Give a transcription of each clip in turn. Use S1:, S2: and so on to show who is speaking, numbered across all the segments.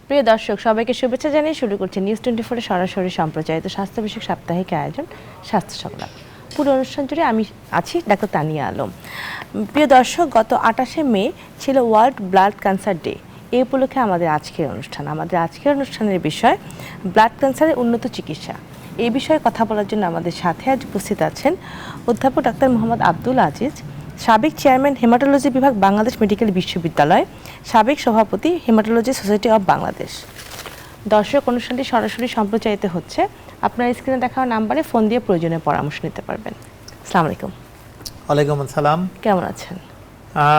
S1: প্রিয় দর্শক, সবাইকে শুভেচ্ছা জানিয়ে শুরু করছি নিউজ 24 এর সরাসরি সম্প্রচারিত স্বাস্থ্য বিষয়ক সাপ্তাহিক আয়োজন স্বাস্থ্য সংলাপ। পুরো অনুষ্ঠান জুড়ে আমি আছি ডাক্তার তানিয়া আলম। প্রিয় দর্শক, গত 28শে মে ছিল ওয়ার্ল্ড ব্লাড ক্যান্সার ডে। এই উপলক্ষে আমাদের আজকের অনুষ্ঠানের বিষয় ব্লাড ক্যান্সারের উন্নত চিকিৎসা। এই বিষয়ে কথা বলার জন্য আমাদের সাথে আজ উপস্থিত আছেন অধ্যাপক ডাক্তার মোহাম্মদ আব্দুল আজিজ, সাবেক চেয়ারম্যান হেমাটোলজি বিভাগ বাংলাদেশ মেডিকেল বিশ্ববিদ্যালয়, সাবেক সভাপতি হেমাটোলজি সোসাইটি অব বাংলাদেশ। দর্শক, অনুষ্ঠানটি সরাসরি সম্প্রচারিত হচ্ছে। আপনার স্ক্রিনে দেখা নাম্বারে ফোন দিয়ে প্রয়োজনীয় পরামর্শ নিতে পারবেন। আসসালামু আলাইকুম।
S2: ওয়ালাইকুম আসসালাম।
S1: কেমন আছেন?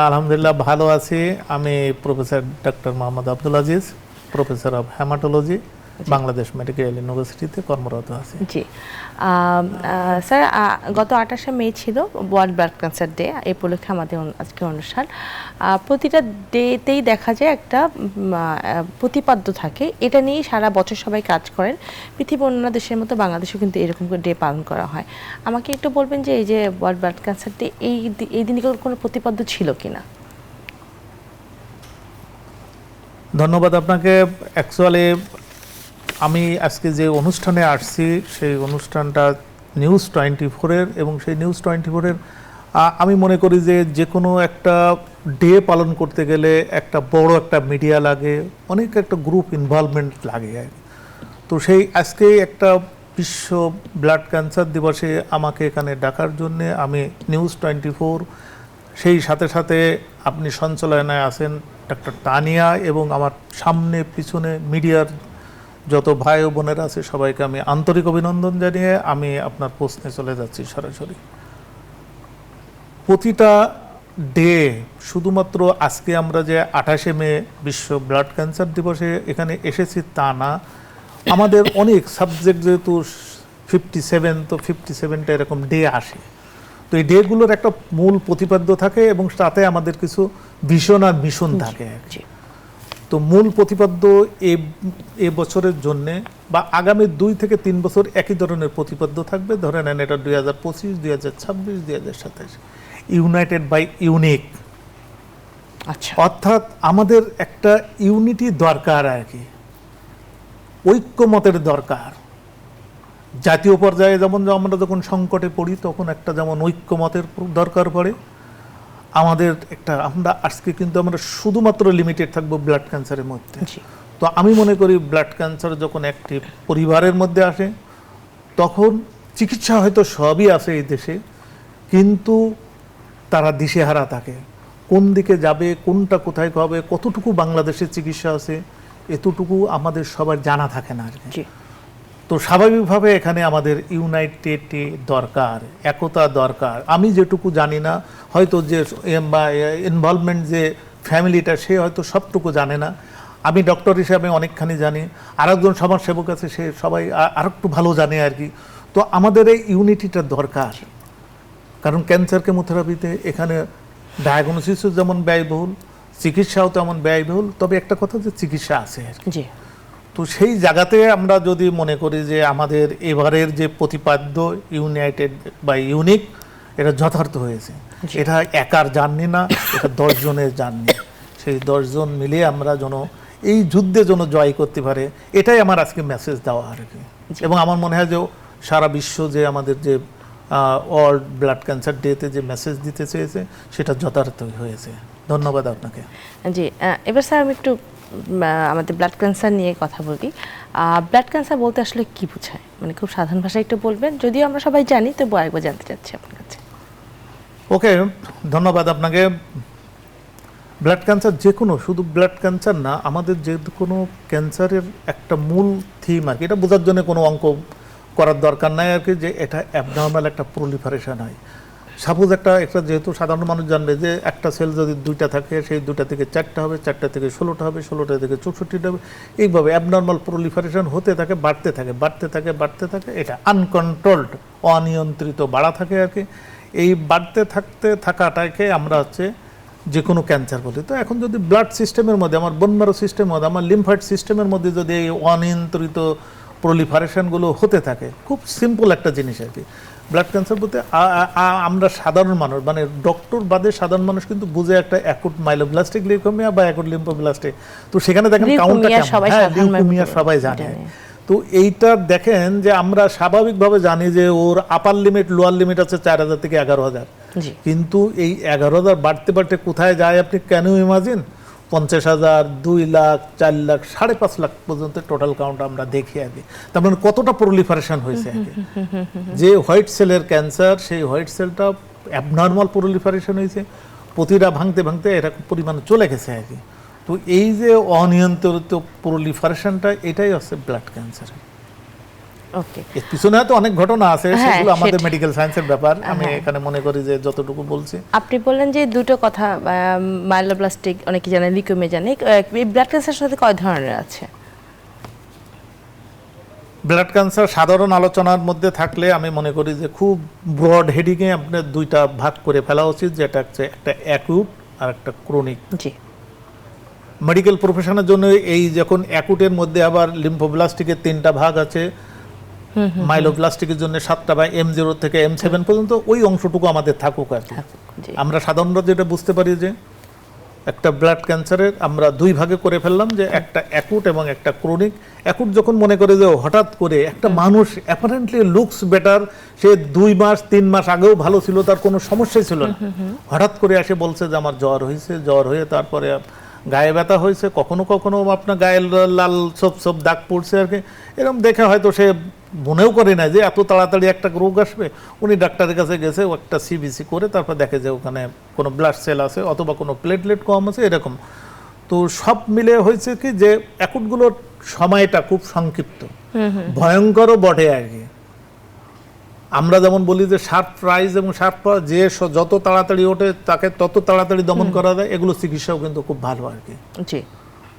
S2: আলহামদুলিল্লাহ ভালো আছি। আমি professor doctor Mohammad Abdul Aziz, professor of haematology, Bangladesh medical ইউনিভার্সিটিতে কর্মরত আছি।
S1: জি স্যার, গত 28শে মে ছিল ওয়ার্ল্ড ব্লাড ক্যান্সার ডে। এই উপলক্ষে আমাদের আজকের অনুষ্ঠান। প্রতিটা ডেতেই দেখা যায় একটা প্রতিপাদ্য থাকে, এটা নিয়েই সারা বছর সবাই কাজ করেন। পৃথিবীর অন্য দেশের মতো বাংলাদেশেও কিন্তু এরকম করে ডে পালন করা হয়। আমাকে একটু বলবেন যে এই যে ওয়ার্ল্ড ব্লাড ক্যান্সার ডে, এই দিনগুলোর কোনো প্রতিপাদ্য ছিল কিনা?
S2: ধন্যবাদ আপনাকে। অ্যাকচুয়ালি আমি আজকে যে অনুষ্ঠানে আসছি সেই অনুষ্ঠানটা নিউজ 24-এর, এবং সেই নিউজ 24-এর আমি মনে করি যে কোনো একটা ডে পালন করতে গেলে একটা বড় একটা মিডিয়া লাগে, অনেক একটা গ্রুপ ইনভলভমেন্ট লাগে। তো সেই আজকে একটা বিশ্ব ব্লাড ক্যান্সার দিবসে আমাকে এখানে ডাকার জন্যে আমি নিউজ 24, সেই সাথে সাথে আপনি সঞ্চালনায় আছেন ডাক্তার তানিয়া, এবং আমার সামনে পিছনে মিডিয়ার যত ভাই ও বোনেরা আছে সবাইকে আমি আন্তরিক অভিনন্দন জানিয়ে আমি আপনার প্রশ্নে চলে যাচ্ছি সরাসরি। প্রতিটা ডে, শুধুমাত্র আজকে আমরা যে 28শে মে বিশ্ব ব্লাড ক্যান্সার দিবসে এখানে এসেছি তা না, আমাদের অনেক সাবজেক্ট যেহেতু 57, তো 57টা এরকম ডে আসে। তো এই ডেগুলোর একটা মূল প্রতিপাদ্য থাকে এবং তাতে আমাদের কিছু ভিশন আর মিশন থাকে। তো মূল প্রতিপাদ্য এ বছরের জন্যে বা আগামী 2 থেকে 3 বছর একই ধরনের প্রতিপাদ্য থাকবে। ধরে নেন এটা 2025, 2026, 2027, ইউনাইটেড বাই ইউনিক।
S1: আচ্ছা,
S2: অর্থাৎ আমাদের একটা ইউনিটি দরকার আর কি, ঐক্যমতের দরকার। জাতীয় পর্যায়ে যেমন আমরা যখন সংকটে পড়ি তখন একটা যেমন ঐক্যমতের দরকার পড়ে, আমাদের একটা আমরা আজকে কিন্তু আমরা শুধুমাত্র লিমিটেড থাকবো ব্লাড ক্যান্সারের মধ্যে। তো আমি মনে করি ব্লাড ক্যান্সার যখন একটি পরিবারের মধ্যে আসে তখন চিকিৎসা হয়তো সবই আছে এই দেশে, কিন্তু তারা দিশেহারা থাকে, কোন দিকে যাবে, কোনটা কোথায় হবে, কতটুকু বাংলাদেশের চিকিৎসা আছে, এতটুকু আমাদের সবার জানা থাকে না আর কি। তো স্বাভাবিকভাবে এখানে আমাদের ইউনাইটেড দরকার, একতা দরকার। আমি যেটুকু জানি না, হয়তো যে ইনভলভমেন্ট যে ফ্যামিলিটা, সে হয়তো সবটুকু জানে না। আমি ডক্টর হিসাবে অনেকখানি জানি, আরেকজন সমাজসেবক আছে, সে সবাই আরেকটু ভালো জানে আর কি। তো আমাদের এই ইউনিটিটা দরকার, কারণ ক্যান্সার কেমোথেরাপিতে এখানে ডায়াগনোসিসও যেমন ব্যয়বহুল, চিকিৎসাও তেমন ব্যয়বহুল, তবে একটা কথা যে চিকিৎসা আছে আর কি। তো সেই জায়গাতে আমরা যদি মনে করি যে আমাদের এবারের যে প্রতিপাদ্য ইউনাইটেড বাই ইউনিক, এটা যথার্থ হয়েছে। এটা একার জার্নি না, এটা 10 জনের জার্নি। সেই 10 জন মিলে আমরা যেন এই যুদ্ধে যেন জয় করতে পারে, এটাই আমার আজকে মেসেজ দেওয়া আর কি। এবং আমার মনে হয় যে সারা বিশ্ব যে আমাদের যে ওয়ার্ল্ড ব্লাড ক্যান্সার ডেতে যে মেসেজ দিতে চেয়েছে সেটা যথার্থই হয়েছে। ধন্যবাদ আপনাকে।
S1: জি, এবার স্যার আমি একটু আমাদের ব্লাড ক্যান্সার নিয়ে কথা বলি। ব্লাড ক্যান্সার বলতে আসলে কি বোঝায়, মানে খুব সাধারণ ভাষায় একটু বলবেন? যদিও আমরা সবাই জানি, তবু আরেকবার জানতে চাচ্ছি আপনার কাছে।
S2: ওকে, ধন্যবাদ আপনাকে। ব্লাড ক্যান্সার যে কোনো, শুধু ব্লাড ক্যান্সার না, আমাদের যে কোনো ক্যান্সারের একটা মূল থিম আর কি, এটা বোঝার জন্য কোনো অঙ্ক করার দরকার নাই আর কি, যে এটা অ্যাবনর্মাল একটা প্রলিফারেশন হয়। সাপোজ একটা যেহেতু সাধারণ মানুষ জানবে যে একটা সেল যদি 2টা থাকে, সেই 2টা থেকে 4টা হবে, 4টা থেকে 16টা হবে, 16টা থেকে 64টা হবে, এইভাবে অ্যাবনর্মাল প্রলিফারেশন হতে থাকে, বাড়তে থাকে, বাড়তে থাকে, বাড়তে থাকে। এটা আনকন্ট্রোলড, অনিয়ন্ত্রিত বাড়া থাকে আর কি। এই বাড়তে থাকাটাকে আমরা যে কোনো ক্যান্সার বলি। তো এখন যদি ব্লাড সিস্টেমের মধ্যে, আমার বোন ম্যারো সিস্টেমের মধ্যে, আমার লিম্ফয়েড সিস্টেমের মধ্যে যদি এই অনিয়ন্ত্রিত প্রলিফারেশনগুলো হতে থাকে, খুব সিম্পল একটা জিনিস আর কি। ব্লাড ক্যান্সার বলতে আমরা সাধারণ মানুষ মানে ডক্টর বাদে সাধারণ মানুষ কিন্তু বুঝে একটা অ্যাকুট মাইলোব্লাস্টিক লিউকেমিয়া বা অ্যাকুট লিম্ফোব্লাস্টিক, তো সেখানে দেখেন কাউন্টটা
S1: লিউকেমিয়া সবাই
S2: হ্যাঁ
S1: সাধারণ
S2: লিউকেমিয়া
S1: মানুষ
S2: সবাই জানে।
S1: জানে।
S2: তো এইটা দেখেন যে আমরা স্বাভাবিকভাবে জানি যে ওর আপার লিমিট লোয়ার লিমিট আছে 4,000 থেকে 11,000,
S1: জি
S2: কিন্তু এই 11,000 বাড়তে বাড়তে কোথায় যায় আপনি কেন ইমাজিন 50,000, 2 লাখ, 4 লাখ, 5.5 লাখ পর্যন্ত টোটাল কাউন্ট আমরা দেখি আগে। তার মানে কতটা প্রলিফারেশন হয়েছে আগে। যে হোয়াইট সেলের ক্যান্সার সেই হোয়াইট সেলটা অ্যাবনর্মাল প্রলিফারেশন হয়েছে, প্রতিটা ভাঙতে ভাঙতে এরকম পরিমাণ চলে গেছে আগে। তো এই যে অনিয়ন্ত্রিত প্রলিফারেশনটা এটাই হচ্ছে ব্লাড ক্যান্সার।
S1: ওকে,
S2: এর পিছনে হয়তো অনেক ঘটনা আছে,
S1: হ্যাঁ,
S2: সেগুলো আমাদের
S1: সেটাই।
S2: মেডিকেল সায়েন্সের ব্যাপার। আমি
S1: হ্যাঁ।
S2: এখানে মনে করি যে যতটুকু বলছি।
S1: আপনি বললেন যে দুটো কথা, মাইলোব্লাস্টিক অনেকে জানে, লিউকেমিয়া জানে, এই ব্লাড ক্যান্সারের সাথে কয় ধরনের আছে?
S2: ব্লাড ক্যান্সার সাধারণ আলোচনার মধ্যে থাকলে আমি মনে করি যে খুব ব্রড হেডিংয়ে আপনার দুইটা ভাগ করে ফেলা উচিত, যেটা হচ্ছে একটা অ্যাকুট আর একটা ক্রনিক।
S1: জি
S2: মেডিকেল প্রফেশনের জন্য এই যখন অ্যাকুটের মধ্যে আবার লিম্ফোব্লাস্টিকের 3টা ভাগ আছে, মাইলোব্লাস্টিকের জন্য 7টা বা M0 থেকে M7 পর্যন্ত, ওই অংশটুকু আমাদের থাকুক আর কি।
S1: জি
S2: আমরা সাধারণত যেটা বুঝতে পারি যে একটা ব্লাড ক্যান্সারের আমরা 2 ভাগে করে ফেললাম, যে একটা অ্যাকুট এবং একটা ক্রনিক। অ্যাকুট যখন মনে করে যে হঠাৎ করে একটা মানুষ অ্যাপারেন্টলি লুকস বেটার, সে 2 মাস 3 মাস আগেও ভালো ছিল, তার কোনো সমস্যাই ছিল না, হঠাৎ করে এসে বলছে যে আমার জ্বর হয়েছে, জ্বর হয়ে তারপরে গায়ে ব্যথা হয়েছে, কখনো কখনো আপনার গায়ে লাল সব সব দাগ পড়ছে আর কি। এরকম দেখে হয়তো সে মনেও করে না যে এত তাড়াতাড়ি একটা রোগ আসবে। উনি ডাক্তারের কাছে গেছে, ও একটা সিবিসি করে তারপর দেখে যে ওখানে কোনো ব্লাড সেল আছে অথবা কোনো প্লেটলেট কম আছে এরকম। তো সব মিলে হয়েছে কি যে অ্যাকুটগুলোর সময়টা খুব সংক্ষিপ্ত, ভয়ঙ্করও বটে আর কি। আমরা যেমন বলি যে শার্প প্রাইজ এবং শার্প যে যত তাড়াতাড়ি ওঠে তাকে তত তাড়াতাড়ি দমন করা যায়, এগুলো চিকিৎসাও কিন্তু খুব ভালো আর কি।
S1: জি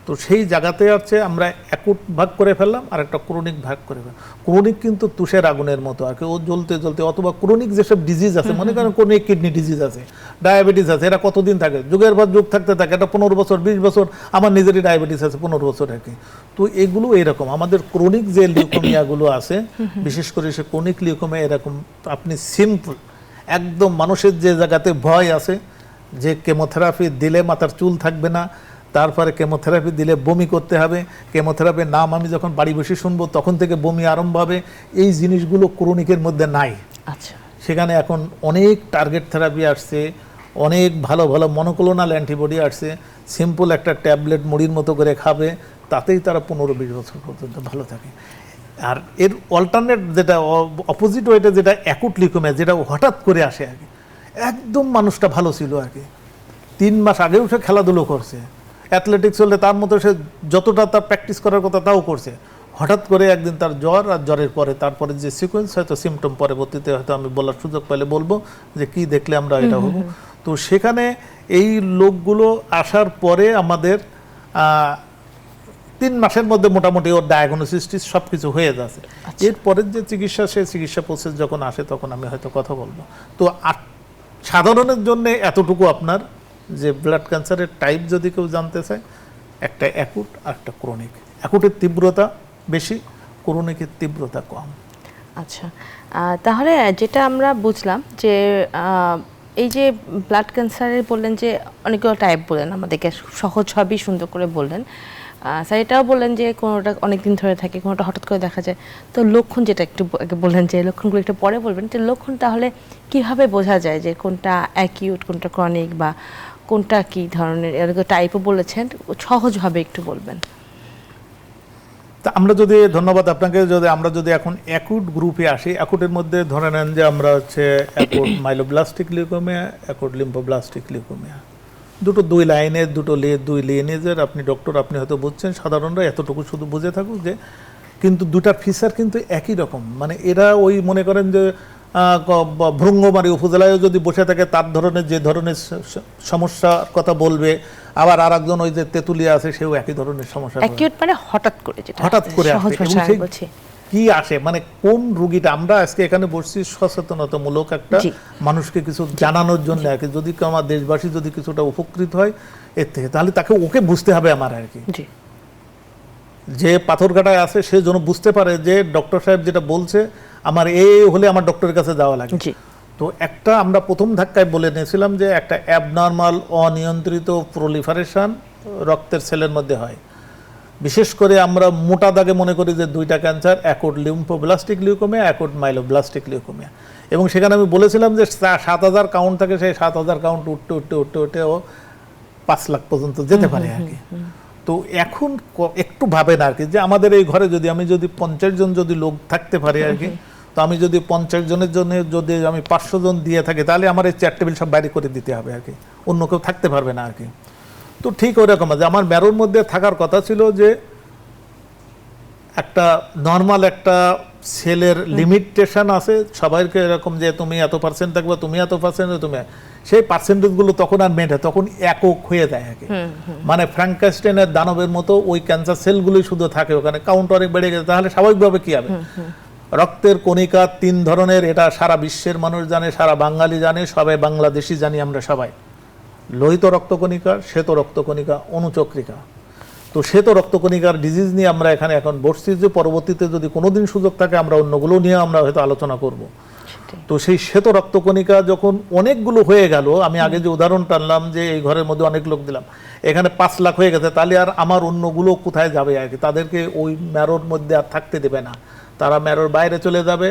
S2: তো সেই জায়গাতে আছে আমরা অ্যাকুট ভাগ করে ফেললাম আর একটা ক্রনিক ভাগ করে ফেললাম। ক্রনিক কিন্তু তুষের আগুনের মতো আর কি, ও জ্বলতে জ্বলতে, অথবা ক্রনিক যেসব ডিজিজ আছে, মনে করেন ক্রনিক কিডনি ডিজিজ আছে, ডায়াবেটিস আছে, এরা কতদিন থাকে, যুগের পর যুগ থাকতে থাকে, এটা 15 বছর 20 বছর। আমার নিজেরই ডায়াবেটিস আছে 15 বছর আর কি। তো এগুলো এরকম আমাদের ক্রনিক যে লিউকেমিয়াগুলো আছে, বিশেষ করে সে ক্রনিক লিউকেমিয়া এরকম আপনি সিম্পল একদম মানুষের যে জায়গাতে ভয় আছে যে কেমোথেরাপি দিলে মাথার চুল থাকবে না, তারপরে কেমোথেরাপি দিলে বমি করতে হবে, কেমোথেরাপির নাম আমি যখন বাড়ি বসে শুনবো তখন থেকে বমি আরম্ভ হবে, এই জিনিসগুলো ক্রনিকের মধ্যে নাই।
S1: আচ্ছা
S2: সেখানে এখন অনেক টার্গেট থেরাপি আসছে, অনেক ভালো ভালো মনোক্লোনাল অ্যান্টিবডি আসছে, সিম্পল একটা ট্যাবলেট মুড়ির মতো করে খাবে, তাতেই তারা 15-20 বছর পর্যন্ত ভালো থাকে। আর এর অল্টারনেট যেটা অপোজিট ওয়েটা যেটা অ্যাকুট লিউকেমিয়া, যেটা হঠাৎ করে আসে আর কি, একদম মানুষটা ভালো ছিল আর কি, 3 মাস আগেও সে খেলাধুলো করছে, অ্যাথলেটিক্স হলে তার মতো সে যতটা তার প্র্যাকটিস করার কথা তাও করছে, হঠাৎ করে একদিন তার জ্বর, আর জ্বরের পরে তারপরে যে সিকোয়েন্স হয়তো সিমটম পরবর্তীতে হয়তো আমি বলার সুযোগ পেলে বলবো যে কি দেখলে আমরা এটা হব। তো সেখানে এই লোকগুলো আসার পরে আমাদের 3 মাসের মধ্যে মোটামুটি ওর ডায়াগনোসিস সব কিছু হয়ে যাচ্ছে। এরপরের যে চিকিৎসা, সেই চিকিৎসা প্রসেস যখন আসে তখন আমি হয়তো কথা বলবো। তো সাধারণের জন্য এতটুকু আপনার যে ব্লাড ক্যান্সারের টাইপ যদি কেউ জানতে চায়, একটা অ্যাকুট আর একটা ক্রনিক। অ্যাকুটের তীব্রতা বেশি, ক্রনিকের তীব্রতা কম।
S1: আচ্ছা, তাহলে যেটা আমরা বুঝলাম যে এই যে ব্লাড ক্যান্সারের বললেন যে অনেকগুলো টাইপ বললেন আমাদেরকে, সহজভাবেই সুন্দর করে বললেন। স্যার এটাও বললেন যে কোনোটা অনেকদিন ধরে থাকে, কোনোটা হঠাৎ করে দেখা যায়। তো লক্ষণ যেটা একটু আগে বললেন যে লক্ষণগুলো একটু পরে বলবেন, যে লক্ষণ তাহলে কিভাবে বোঝা যায় যে কোনটা অ্যাকিউট, কোনটা ক্রনিক, বা কোনটা কি ধরনের, এরকম টাইপও বলেছেন, সহজভাবে একটু বলবেন।
S2: তা আমরা যদি, ধন্যবাদ আপনাকে, আমরা যদি এখন অ্যাকুট গ্রুপে আসি, অ্যাকুটের মধ্যে ধরে নেন যে আমরা হচ্ছে acute myeloblastic leukaemia, acute lymphoblastic leukaemia, দুটো 2 লাইনের, দুটো 2 লিনেজের। আপনি ডক্টর, আপনি হয়তো বুঝছেন, সাধারণরা এতটুকু শুধু বুঝে থাকুক যে কিন্তু দুটার ফিচার কিন্তু একই রকম। মানে এরা ওই মনে করেন যে ভ্রঙ্গমারি উপজেলায় যদি বসে থাকে তার ধরনের যে ধরনের সমস্যার কথা বলবে, আবার আর একজন ওই যে তেতুলিয়া আছে সেও একই ধরনের সমস্যা।
S1: অ্যাকিউট মানে হঠাৎ করে, যেটা
S2: হঠাৎ করে
S1: সহজ
S2: আসে।
S1: ভাষায় আমি বলছি
S2: কি আসে, মানে কোন রোগীটা, আমরা আজকে এখানে বসছি সচেতনতামূলক একটা মানুষকে কিছু জানানোর জন্য আর কি। যদি আমার দেশবাসী যদি কিছুটা উপকৃত হয় এর থেকে, তাহলে তাকে ওকে বুঝতে হবে আমার আর কি। যে পাথরঘাটায় আছে সে যেন বুঝতে পারে যে ডক্টর সাহেব যেটা বলছে আমার হলে আমার ডক্টরের কাছে যাওয়া লাগে।
S1: জি।
S2: তো একটা আমরা প্রথম ধাক্কায় বলে নিয়েছিলাম যে একটা অ্যাবনর্মাল অনিয়ন্ত্রিত প্রলিফারেশন রক্তের সেলের মধ্যে হয়। বিশেষ করে আমরা মোটা দাগে মনে করি যে দুইটা cancer, acute lymphoblastic leukaemia, acute myeloblastic leukaemia. এবং সেখানে আমি বলেছিলাম যে 7,000 কাউন্ট থাকে, সেই 7,000 কাউন্ট উঠতে উঠতে উঠতে উঠতে ও 5 লাখ পর্যন্ত যেতে পারে আর কি। তো এখন একটু ভাবেন আর কি যে আমাদের এই ঘরে আমি যদি 50 জন যদি লোক থাকতে পারে আর কি, তো আমি যদি 50 জনের জন্য যদি আমি 500 জন দিয়ে থাকি, তাহলে আমার এই চেয়ার টেবিল সব বাইরে করে দিতে হবে আর কি, অন্য কেউ থাকতে পারবে না আর কি। তো ঠিক ওই রকম যে আমার ম্যারোর মধ্যে থাকার কথা ছিল যে একটা নর্মাল একটা সেলের লিমিটেশন আছে সবাইকে, এরকম যে তুমি এত পার্সেন্ট থাকবে, তুমি এত পার্সেন্ট, তুমি সেই পার্সেন্টেজগুলো তখন আর মেটে, তখন একক হয়ে যায় আর কি। মানে ফ্র্যাঙ্কেনস্টাইনের দানবের মতো ওই ক্যান্সার সেলগুলোই শুধু থাকে ওখানে, কাউন্ট অনেক বেড়ে গেছে। তাহলে স্বাভাবিকভাবে কি হবে? রক্তের কণিকা 3 ধরনের, এটা সারা বিশ্বের মানুষ জানে, সারা বাঙালি জানে, সবাই বাংলাদেশি জানি আমরা সবাই। লোহিত রক্তকণিকা, শ্বেত রক্তকণিকা, অনুচক্রিকা। তো শ্বেত রক্তকণিকার ডিজিজ নিয়ে আমরা এখানে এখন বসছি, যে পরবর্তীতে যদি কোনোদিন সুযোগ থাকে আমরা অন্যগুলো নিয়ে আমরা হয়তো আলোচনা করব। তো সেই শ্বেত রক্তকণিকা যখন অনেকগুলো হয়ে গেল, আমি আগে যে উদাহরণ টানলাম যে এই ঘরের মধ্যে অনেক লোক দিলাম, এখানে 5 লাখ হয়ে গেছে, তাহলে আর আমার অন্যগুলো কোথায় যাবে আর কি? তাদেরকে ওই ম্যারোর মধ্যে আর থাকতে দেবে না, তারা ম্যারোর বাইরে চলে যাবে,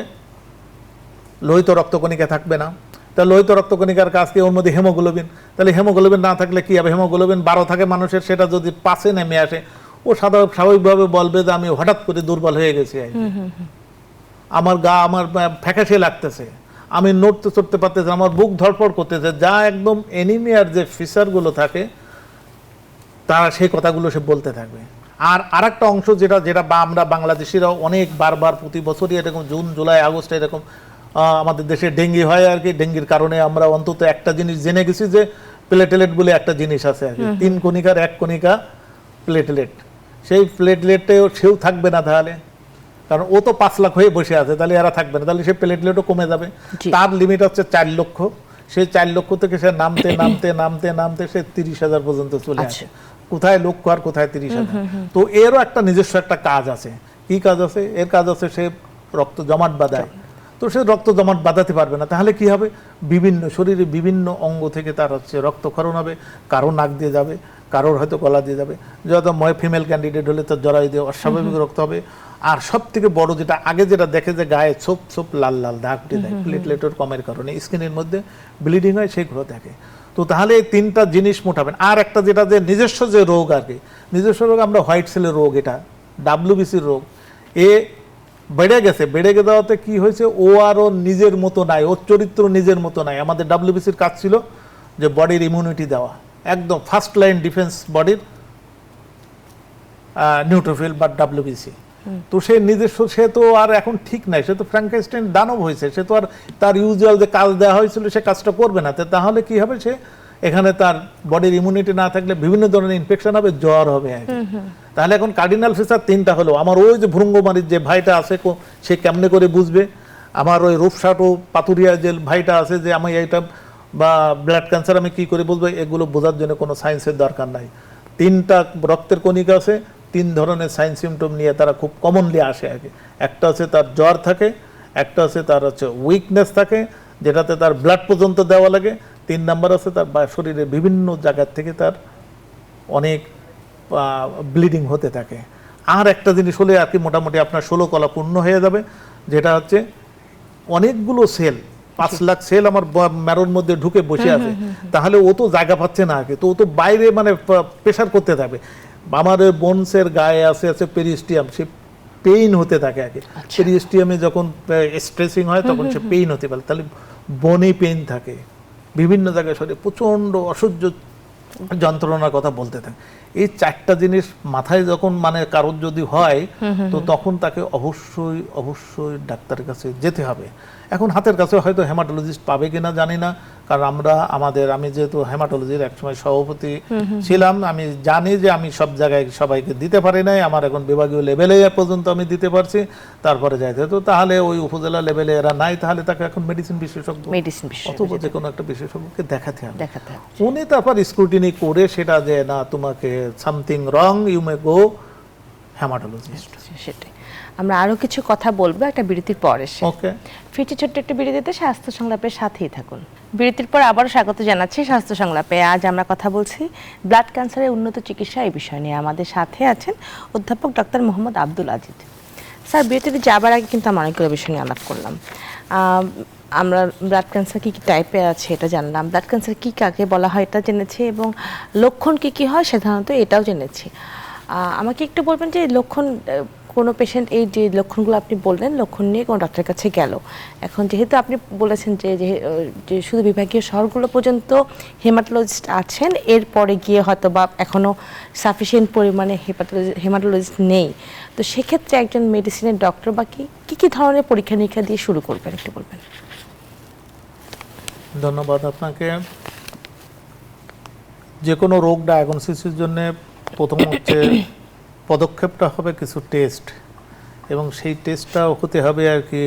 S2: লোহিত রক্তকণিকা থাকবে না। তাহলে লোহিত রক্তকণিকার কাজ কি? ওর মধ্যে হেমোগ্লোবিন, তাহলে হেমোগ্লোবিন না থাকলে কি হবে? হেমোগ্লোবিন 12 থাকে মানুষের, সেটা যদি 5-এ নেমে আসে, ও স্বাভাবিকভাবে বলবে যে আমি হঠাৎ করে দুর্বল হয়ে গেছি, আমার গা আমার ফ্যাকাশে লাগতেছে, আমি নড়তে চড়তে পারতেছি, আমার বুক ধড়ফড় করতেছে, যা একদম এনিমিয়ার যে ফিচারগুলো থাকে তারা সেই কথাগুলো সে বলতে থাকবে। আর আরেকটা অংশ যেটা আমরা বাংলাদেশিরাও অনেক বারবার প্রতি বছরই এরকম জুন জুলাই আগস্টে এরকম আমাদের দেশে ডেঙ্গি হয় আর কি। ডেঙ্গির কারণে আমরা অন্তত একটা জিনিস জেনে গেছি যে প্লেটলেট বলে একটা জিনিস আছে আর কি, 3 কণিকার 1 কণিকা প্লেটলেট। সেই প্লেটলেটেও সেও থাকবে না তাহলে, কারণ ও তো 5 লাখ হয়ে বসে আছে, তাহলে এরা থাকবে না, তাহলে সে প্লেটলেটও কমে যাবে। তার লিমিট হচ্ছে 4 লক্ষ, সেই 4 লক্ষ থেকে সে নামতে নামতে নামতে নামতে সে 30,000 পর্যন্ত চলে আসে। কোথায় লক্ষ আর কোথায় 30,000? তো এরও একটা নিজস্ব একটা কাজ আছে। কি কাজ আছে? এর কাজ আছে সে রক্ত জমাট বাঁধায়। তো সে রক্ত জমাট বাঁধাতে পারবে না, তাহলে কি হবে? বিভিন্ন শরীরে বিভিন্ন অঙ্গ থেকে তার রক্তক্ষরণ হবে, কারো নাক দিয়ে যাবে, কারোর হয়তো গলা দিয়ে যাবে। যত ফিমেল ক্যান্ডিডেট হলে তার জরায়ু দিয়ে অস্বাভাবিক রক্ত হবে। আর সব থেকে বড় যেটা আগে যেটা দেখে যে গায়ে ছোপ ছোপ লাল লাল দাগ উঠে যায়, প্লেটলেটের কমের কারণে স্কিনের মধ্যে ব্লিডিং হয়, সেইগুলো দেখে। তো তাহলে এই 3টা জিনিস মোটাবেন। আর একটা যেটা যে নিজস্ব যে রোগ আর কি, নিজস্ব রোগ আমরা হোয়াইট সেলের রোগ, এটা WBCর রোগ। বেড়ে গেছে, বেড়ে যাওয়াতে কি হয়েছে? ও আরও নিজের মতো নাই, ওর চরিত্র নিজের মতো নাই। আমাদের WBCর কাজ ছিল যে বডির ইমিউনিটি দেওয়া, একদম ফার্স্ট লাইন ডিফেন্স বডির নিউট্রোফিল বা WBC। তো সে নিজস্ব, সে তো আর এখন ঠিক নাই, সে তো ফ্র্যাঙ্কেনস্টাইন দানব হয়েছে, সে তো আর তার ইউজুয়াল যে কাজ দেওয়া হয়েছিল সে কাজটা করবে না। তাহলে কি হবে? সে এখানে তার বডির ইমিউনিটি না থাকলে বিভিন্ন ধরনের ইনফেকশন হবে, জ্বর হবে। তাহলে এখন কার্ডিনাল ফিচার 3টা হলো। আমার ওই যে ভৃঙ্গমারির যে ভাইটা আছে, সে কেমনে করে বুঝবে? আমার ওই রূপসাট ও পাতুরিয়া যে ভাইটা আছে, যে আমি এইটা বা ব্লাড ক্যান্সার আমি কি করে বুঝবো? এগুলো বোঝার জন্য কোনো সায়েন্সের দরকার নাই। 3টা রক্তের কণিকা আছে, 3 ধরনের সাইন সিমটম নিয়ে তারা খুব কমনলি আসে আগে। একটা আছে তার জ্বর থাকে, একটা আছে তার উইকনেস থাকে, যেটাতে তার ব্লাড পর্যন্ত দেওয়া লাগে। 3 নাম্বার আছে তার শরীরে বিভিন্ন জায়গার থেকে তার অনেক ব্লিডিং হতে থাকে। আর একটা জিনিস হলে আর কি মোটামুটি আপনার 16 কলা পূর্ণ হয়ে যাবে, যেটা হচ্ছে অনেকগুলো সেল, 5 লাখ সেল আমার ম্যারোর মধ্যে ঢুকে বসে আছে। তাহলে ও তো জায়গা পাচ্ছে না আগে, তো ও তো বাইরে মানে প্রেশার করতে থাকবে। আমার বোনসের গায়ে আছে পেরিস্টিয়াম, সে পেইন হতে থাকে আগে। পেরিস্টিয়ামে যখন স্ট্রেসিং হয় তখন সে পেইন হতে পারে, তাহলে বনে পেইন থাকে, বিভিন্ন জায়গায় শরীরে প্রচণ্ড অসহ্য যন্ত্রণার কথা বলতে থাকে। এই 4টা জিনিস মাথায় যখন মানে কারোর যদি হয়, তো তখন তাকে অবশ্যই অবশ্যই ডাক্তারের কাছে যেতে হবে। এখন হাতের কাছে হয়তো হেমাটোলজিস্ট পাবে কিনা জানি না, কারণ আমি যেহেতু হেমাটোলজির একসময় সভাপতি ছিলাম, আমি জানি যে আমি সব জায়গায় সবাইকে দিতে পারি নাই। আমার এখন বিভাগীয় লেভেলে পর্যন্ত আমি দিতে পারছি, তারপরে যাইতে। তো তাহলে ওই উপজেলা লেভেলে এরা নাই, তাহলে তাকে এখন মেডিসিন বিশেষজ্ঞ অথবা যে কোনো একটা বিশেষজ্ঞকে দেখাতে হবে। উনি তারপর স্ক্রুটিনি করে সেটা যে না তোমাকে something wrong, you may go haematologist.
S1: সেটাই, আমরা আরো কিছু কথা বলবো একটা বিরতির পর এসে।
S2: ওকে,
S1: ফিরছি ছোট্ট একটা বিরতিতে, স্বাস্থ্য সংলাপের সাথেই থাকুন। বিরতির পর আবারও স্বাগত জানাচ্ছি স্বাস্থ্য সংলাপে। আজ আমরা কথা বলছি ব্লাড ক্যান্সারের উন্নত চিকিৎসা এই বিষয় নিয়ে। আমাদের সাথে আছেন অধ্যাপক ডক্টর মোহাম্মদ আব্দুল আজিজ। স্যার, বিরতিতে যাবার আগে কিন্তু আমরা অনেকগুলো বিষয় নিয়ে আলাপ করলাম। আমরা ব্লাড ক্যান্সার কী কী টাইপের আছে এটা জানলাম, ব্লাড ক্যান্সার কী কাকে বলা হয় এটা জেনেছি, এবং লক্ষণ কী কী হয় সাধারণত এটাও জেনেছি। আমাকে একটু বলবেন যে লক্ষণ, কোনো পেশেন্ট এই যে লক্ষণগুলো আপনি বললেন লক্ষণ নিয়ে কোনো ডক্টরের কাছে গেল, এখন যেহেতু আপনি বলেছেন যে শুধু বিভাগীয় শহরগুলো পর্যন্ত হেমাটোলজিস্ট আছেন, এরপরে গিয়ে হয়তো বা এখনও সাফিসিয়েন্ট পরিমাণে হেমাটোলজিস্ট নেই, তো সেক্ষেত্রে একজন মেডিসিনের ডক্টর বা কী ধরনের পরীক্ষা নিরীক্ষা দিয়ে শুরু করবেন একটু বলবেন।
S2: ধন্যবাদ আপনাকে। যে কোনো রোগ ডায়াগনোসিসের জন্য প্রথম হচ্ছে পদক্ষেপটা হবে কিছু টেস্ট, এবং সেই টেস্টটা হতে হবে আর কি,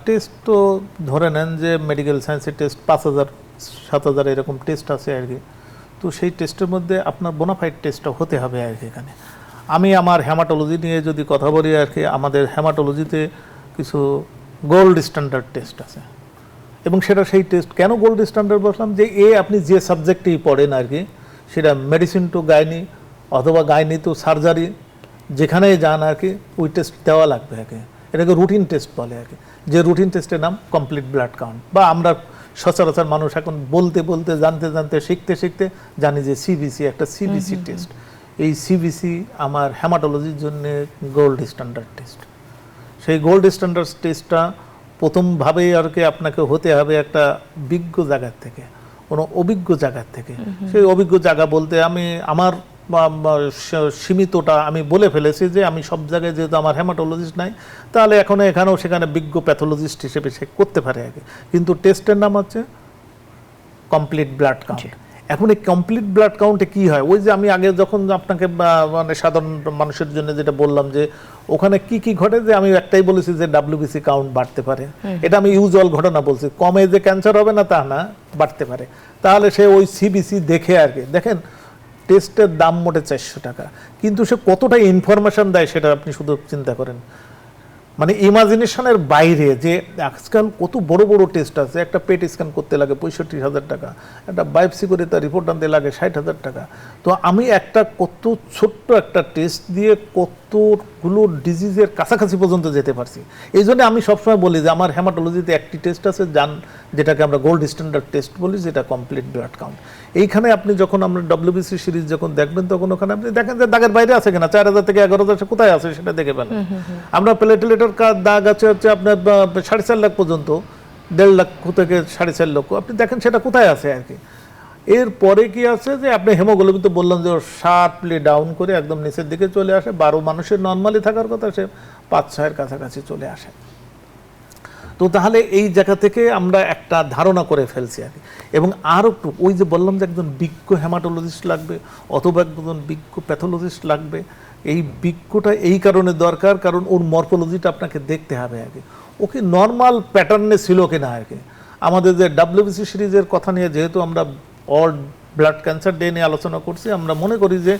S2: টেস্ট তো ধরে নেন যে মেডিকেল সায়েন্সের টেস্ট 5,000-7,000 এরকম টেস্ট আছে আর কি। তো সেই টেস্টের মধ্যে আপনার বোনাফাইড টেস্টটা হতে হবে আর কি। এখানে আমি আমার হেমাটোলজি নিয়ে যদি কথা বলি আর কি, আমাদের হেমাটোলজিতে কিছু গোল্ড স্ট্যান্ডার্ড টেস্ট আছে, এবং সেই টেস্ট কেন গোল্ড স্ট্যান্ডার্ড বললাম যে আপনি যে সাবজেক্টেই পড়েন আর কি, সেটা মেডিসিন টু গাইনি অথবা গাইনি টু সার্জারি, যেখানেই যান আর কি ওই টেস্ট দেওয়া লাগবে আর কি। এটাকে রুটিন টেস্ট বলে আর কি, যে রুটিন টেস্টের নাম কমপ্লিট ব্লাড কাউন্ট, বা আমরা সচরাচর মানুষ এখন বলতে বলতে জানতে জানতে শিখতে শিখতে জানি যে সিবিসি একটা সিবিসি টেস্ট। এই সিবিসি আমার হেমাটোলজির জন্য গোল্ড স্ট্যান্ডার্ড টেস্ট। সেই গোল্ড স্ট্যান্ডার্ড টেস্টটা প্রথমভাবেই আর কি আপনাকে হতে হবে একটা বিজ্ঞ জায়গার থেকে, কোনো অভিজ্ঞ জায়গার থেকে। সেই অভিজ্ঞ জায়গা বলতে আমি আমার সীমিতটা আমি বলে ফেলেছি যে আমি সব জায়গায় যেহেতু আমার হেমাটোলজিস্ট নাই, তাহলে এখানেও সেখানে বিজ্ঞ প্যাথোলজিস্ট হিসেবে সে করতে পারে আগে। কিন্তু টেস্টের নাম হচ্ছে কমপ্লিট ব্লাড কাউন্ট। এখন এই কমপ্লিট ব্লাড কাউন্টে কি হয়, ওই যে আমি আগে যখন আপনাকে মানে সাধারণ মানুষের জন্য যেটা বললাম যে ওখানে কি কি ঘটে, যে আমি একটাই বলেছি যে ডাব্লিউবিসি কাউন্ট বাড়তে পারে, এটা আমি ইউজুয়াল ঘটনা বলছি, কমে যে ক্যান্সার হবে না তা না, বাড়তে পারে। তাহলে সে ওই সিবিসি দেখে আর কি, দেখেন টেস্টের দাম মোটে 400 টাকা, কিন্তু সে কতটা ইনফরমেশন দেয় সেটা আপনি শুধু চিন্তা করেন। মানে ইমাজিনেশনের বাইরে, যে আজকাল কত বড় বড় টেস্ট আছে, একটা পেট স্ক্যান করতে লাগে 65,000 টাকা, একটা বায়োপসি করে তার রিপোর্ট আনতে লাগে 60,000 টাকা। তো আমি একটা কত ছোট্ট একটা টেস্ট দিয়ে কতগুলো ডিজিজের কাছাকাছি পর্যন্ত যেতে পারছি। এই জন্য আমি সবসময় বলি যে আমার হেমাটোলজিতে একটি টেস্ট আছে যেটাকে আমরা গোল্ড স্ট্যান্ডার্ড টেস্ট বলি, যেটা কমপ্লিট ব্লাড কাউন্ট। এইখানে আপনি যখন আমরা ডব্লিউবিসি সিরিজ যখন দেখবেন, তখন ওখানে আপনি দেখেন যে দাগের বাইরে আছে কিনা, 4,000 থেকে 11,000 কোথায় আছে সেটা দেখে পেলেন। আমরা প্লেটলেটের দাগ আছে হচ্ছে আপনার 4.5 লাখ পর্যন্ত, 1.5 লাখ থেকে 4.5 লক্ষ, আপনি দেখেন সেটা কোথায় আছে আর কি। এরপরে কি আছে যে আপনি হেমোগ্লোবিন তো বললাম যে শার্পলি ডাউন করে একদম নিচের দিকে চলে আসে, 12 মানুষের নর্মালি থাকার কথা সে 5-6 কাছাকাছি চলে আসে। তো তাহলে এই জায়গা থেকে আমরা একটা ধারণা করে ফেলছি আর কি। এবং আরও একটু ওই যে বললাম যে একজন বিজ্ঞ হেমাটোলজিস্ট লাগবে অথবা একজন বিজ্ঞ প্যাথোলজিস্ট লাগবে। এই বিজ্ঞটা এই কারণে দরকার, কারণ ওর মরফোলজিটা আপনাকে দেখতে হবে আগে, ওকে নর্মাল প্যাটার্নে ছিল কিনা আর কি। আমাদের যে ডাব্লিউবিসি সিরিজের কথা নিয়ে যেহেতু আমরা অল ব্লাড ক্যান্সার ডে নিয়ে আলোচনা করছি, আমরা মনে করি যে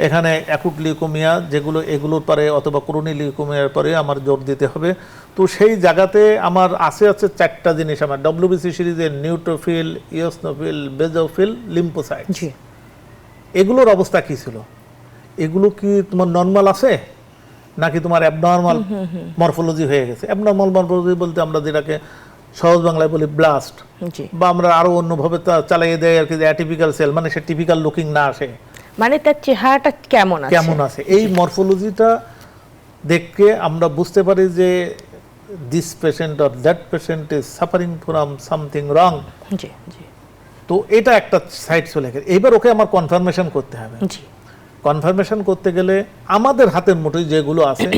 S2: এখানে অ্যাকুট লিউকোমিয়া যেগুলো, এগুলোর পরে অথবা ক্রনিক লিউকোমিয়ার পরে আমার জোর দিতে হবে। তো সেই জায়গাতে আমার আছে 4টা জিনিস আমার ডব্লিউবিসি সিরিজের: নিউট্রোফিল, ইওসনোফিল, বেজোফিল, লিম্ফোসাইট। এগুলোর অবস্থা কি ছিল? এগুলো কি তোমার নর্মাল আছে নাকি তোমার অ্যাবনর্মাল মরফোলজি হয়ে গেছে? অ্যাবনর্মাল মরফোলজি বলতে আমরা যেটাকে সহজ বাংলায় বলি ব্লাস্ট, বা আমরা আরো অন্যভাবে চালিয়ে দেয় আর কি, অ্যাটিপিক্যাল সেল, মানে সে টিপিক্যাল লুকিং না আসে,
S1: মানে তার চেহারাটা কেমন আছে।
S2: এই মরফোলজিটা দেখে আমরা বুঝতে পারি যে this patient or that patient is suffering from something wrong. তো এটা একটা সাইড চলে গেছে। এইবার ওকে আমার কনফার্মেশন করতে হবে। কনফার্মেশন করতে গেলে আমাদের হাতের মুঠোয় যেগুলো আছে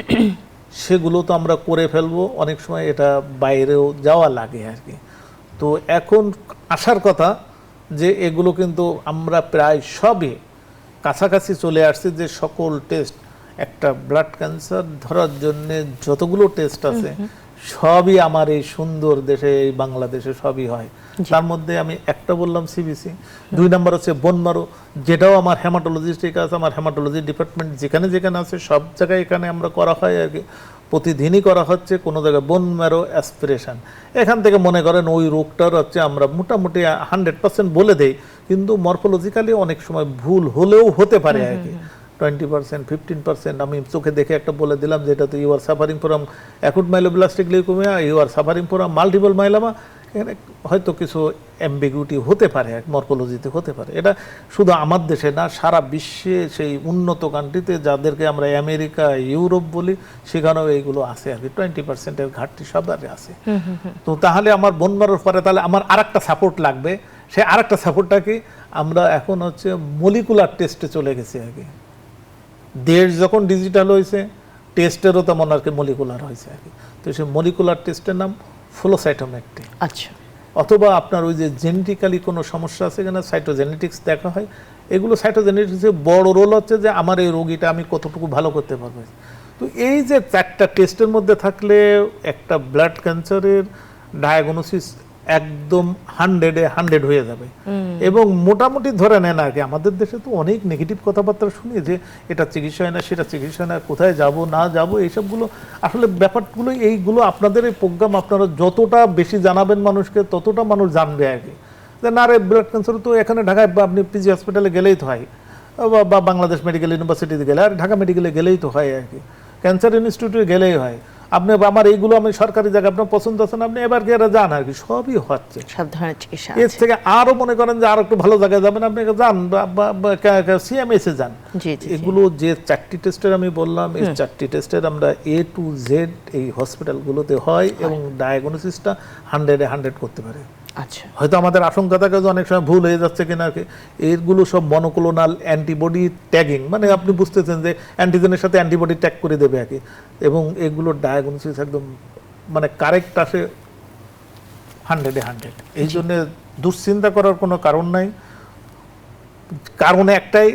S2: সেগুলো তো আমরা করে ফেলবো, অনেক সময় এটা বাইরেও যাওয়া লাগে আর কি। তো এখন আসার কথা যে এগুলো কিন্তু আমরা প্রায় সবই কাছাকাছি চলে আসছি, যে সকল টেস্ট একটা ব্লাড ক্যান্সার ধরার জন্য যতগুলো টেস্ট আছে সবই আমার এই সুন্দর দেশে, এই বাংলাদেশে সবই হয়। তার মধ্যে আমি একটা বললাম সিবিসি, 2 নম্বর হচ্ছে বোন ম্যারো, যেটাও আমার হেমাটোলজিস্টিক আছে, আমার হেমাটোলজি ডিপার্টমেন্ট যেখানে যেখানে আছে সব জায়গায় এখানে আমরা করা হয় আর কি, প্রতিদিনই করা হচ্ছে। কোনো জায়গায় বোন ম্যারো অ্যাসপিরেশন, এখান থেকে মনে করেন ওই রোগটার হচ্ছে আমরা মোটামুটি 100% বলে দেই, কিন্তু মরফোলজিক্যালি অনেক সময় ভুল হলেও হতে পারে আর কি। 20%, 15% আমি চোখে দেখে একটা বলে দিলাম, যেটা তো you are suffering from acute myeloblastic leukaemia, you are suffering from multiple myeloma, এখানে হয়তো কিছু অ্যাম্বিগুইটি হতে পারে, মরফোলজিতে হতে পারে। এটা শুধু আমার দেশে না, সারা বিশ্বে সেই উন্নত কান্ট্রিতে যাদেরকে আমরা আমেরিকা, ইউরোপ বলি, সেখানেও এইগুলো আছে আর কি। 20%-এর ঘাটতি সবারই আছে। তো তাহলে আমার বোন ম্যারোর পরে তাহলে আমার আরেকটা সাপোর্ট লাগবে। সে আরেকটা সাপোর্টটা কি, আমরা এখন হচ্ছে মলিকুলার টেস্টে চলে গেছি আর কি। দেশ যখন ডিজিটাল হয়েছে, টেস্টেরও তেমন আর কি মলিকুলার হয়েছে আর কি। তো সেই মলিকুলার টেস্টের নাম ফ্লোসাইটোমেট্রি।
S1: আচ্ছা,
S2: অথবা আপনার ওই যে জেনেটিক্যালি কোনো সমস্যা আছে কিনা, সাইটোজেনেটিক্স দেখা হয়। এগুলো সাইটোজেনেটিক্সের বড় রোল হচ্ছে যে আমার এই রোগীটা আমি কতটুকু ভালো করতে পারবো। তো এই যে 4টা টেস্টের মধ্যে থাকলে একটা ব্লাড ক্যান্সারের ডায়াগনোসিস একদম 100-এ 100 হয়ে যাবে। এবং মোটামুটি ধরে নেন আর কি, আমাদের দেশে তো অনেক নেগেটিভ কথাবার্তা শুনি যে এটা চিকিৎসা হয় না, সেটা চিকিৎসা হয় না, কোথায় যাব না যাব, এইসবগুলো আসলে ব্যাপারগুলো এইগুলো আপনাদের এই প্রোগ্রাম আপনারা যতটা বেশি জানাবেন মানুষকে, ততটা মানুষ জানবে আর কি। যে না রে, ব্লাড ক্যান্সার তো এখানে ঢাকায় আপনি পিজি হসপিটালে গেলেই তো হয়, বা বাংলাদেশ মেডিকেল ইউনিভার্সিটিতে গেলে, আর ঢাকা মেডিকেলে গেলেই তো হয় আর কি, ক্যান্সার ইনস্টিটিউটে গেলেই হয়। আপনি আমার এইগুলো আমি সরকারি জায়গায় আপনার পছন্দ আছে না, আপনি এবার গিয়ে যান আর কি, সবই হচ্ছে।
S1: সব ধরনের চিকিৎসা
S2: এর থেকে আরো মনে করেন যে আরো একটু ভালো জায়গায় যাবেন, আপনি যান সিএমএস এ যান। এগুলো যে 4টি টেস্টের আমি বললাম, এই 4টি টেস্টের আমরা A to Z এই হসপিটালগুলোতে হয়, এবং ডায়াগনোসিসটা 100-এ 100 করতে পারে।
S1: আচ্ছা,
S2: হয়তো আমাদের আশঙ্কা থাকে যে অনেক সময় ভুল হয়ে যাচ্ছে কিনা আর কি। এইগুলো সব মনোক্লোনাল অ্যান্টিবডি ট্যাগিং, মানে আপনি বুঝতেছেন যে অ্যান্টিজেনের সাথে অ্যান্টিবডি ট্যাগ করে দেবে আর কি। এবং এগুলোর ডায়াগনোসিস একদম মানে কারেক্ট আসে 100-এ 100। এই জন্যে দুশ্চিন্তা করার কোনো কারণ নাই। কারণ একটাই,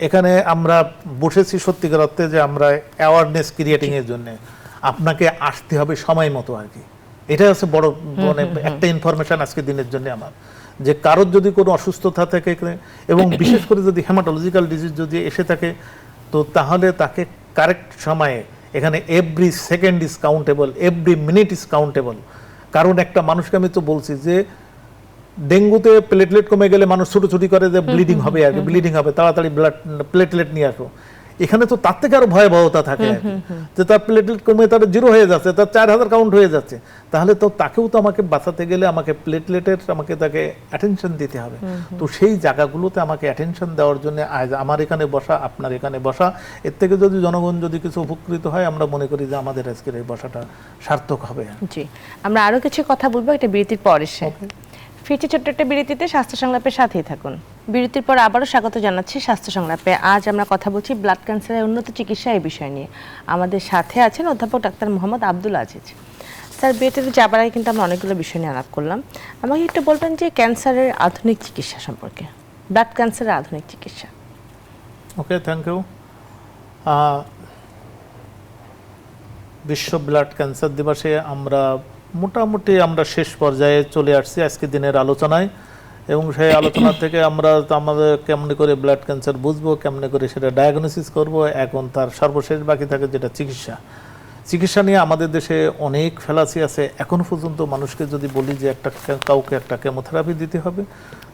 S2: এখানে আমরা বসেছি সত্যিকার অর্থে যে আমরা অ্যাওয়ারনেস ক্রিয়েটিং এর জন্য। আপনাকে আসতে হবে সময় মতো আর কি। এটা হচ্ছে বড় মানে একটা ইনফরমেশন আজকে দিনের জন্য আমার, যে কারোর যদি কোনো অসুস্থতা থাকে এবং বিশেষ করে যদি হেমাটোলজিক্যাল ডিজিজ যদি এসে থাকে, তো তাহলে তাকে কারেক্ট সময়ে এখানে every second is countable, every minute is countable. কারণ একটা মানুষকে আমি তো বলছি যে ডেঙ্গুতে প্লেটলেট কমে গেলে মানুষ ছুটোছুটি করে যে ব্লিডিং হবে আর কি, ব্লিডিং হবে, তাড়াতাড়ি ব্লাড প্লেটলেট নিয়ে আসো। এখানে তো তার থেকে আরো ভয়াবহতা থাকে আর কি, যে তার প্লেটলেট কমে তার 0 হয়ে যাচ্ছে, তার 4000 কাউন্ট হয়ে যাচ্ছে। তাহলে তো তাকেও তো আমাকে বাঁচাতে গেলে আমাকে প্লেটলেটের তাকে অ্যাটেনশন দিতে হবে। তো সেই জায়গাগুলোতে আমাকে অ্যাটেনশন দেওয়ার জন্য আজ আমার এখানে বসা, আপনার এখানে বসা, এর থেকে যদি জনগণ যদি কিছু উপকৃত হয়, আমরা মনে করি যে আমাদের আজকের এই বসাটা সার্থক হবে।
S1: জি, আমরা আরো কিছু কথা বলবো এটা বিরতির পর এসে। ফিরছি ছোট্ট একটা বিরতিতে, স্বাস্থ্য সংলাপের সাথেই থাকুন। বিরতির পর আবারও স্বাগত জানাচ্ছি স্বাস্থ্য সংলাপে। আজ আমরা কথা বলছি ব্লাড ক্যান্সারের উন্নত চিকিৎসা এই বিষয় নিয়ে। আমাদের সাথে আছেন অধ্যাপক ডাক্তার মোহাম্মদ আব্দুল আজিজ স্যার। বিরতিতে যাবার আগে কিন্তু আমরা অনেকগুলো বিষয় নিয়ে আলাপ করলাম। আমাকে একটু বলবেন যে ক্যান্সারের আধুনিক চিকিৎসা সম্পর্কে, ব্লাড ক্যান্সারের আধুনিক চিকিৎসা।
S2: ওকে, থ্যাংক ইউ। বিশ্ব ব্লাড ক্যান্সার দিবসে আমরা মোটামুটি শেষ পর্যায়ে চলে আসছি আজকে দিনের আলোচনায়, এবং সেই আলোচনা থেকে আমরা আমাদের কেমনে করে ব্লাড ক্যান্সার বুঝবো, কেমনে করে সেটা ডায়াগনোসিস করব, এখন তার সর্বশেষ বাকি থাকে যেটা চিকিৎসা। চিকিৎসা নিয়ে আমাদের দেশে অনেক ফ্যালাসি আছে। এখনো পর্যন্ত মানুষকে যদি বলি যে কাউকে একটা কেমোথেরাপি দিতে হবে,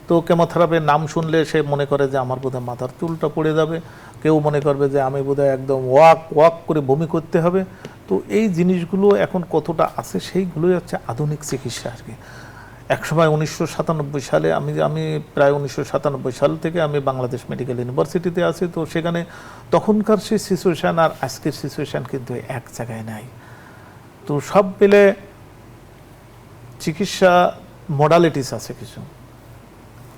S2: তো কেমোথেরাপির নাম শুনলে সে মনে করে যে আমার বোধহয় মাথার চুলটা পড়ে যাবে, কেউ মনে করবে যে আমি বোধহয় একদম ওয়াক করে বমি করতে হবে। তো এই জিনিসগুলো এখন কতটা আছে, সেইগুলোই হচ্ছে আধুনিক চিকিৎসা আর কি। একসময় 1997 সালে আমি প্রায় 1997 সাল থেকে আমি বাংলাদেশ মেডিকেল ইউনিভার্সিটিতে আছি। তো সেখানে তখনকার সেই সিচুয়েশান আর আজকের সিচুয়েশান কিন্তু এক জায়গায় নাই। তো সব মিলে চিকিৎসা মডালিটিস আছে কিছু,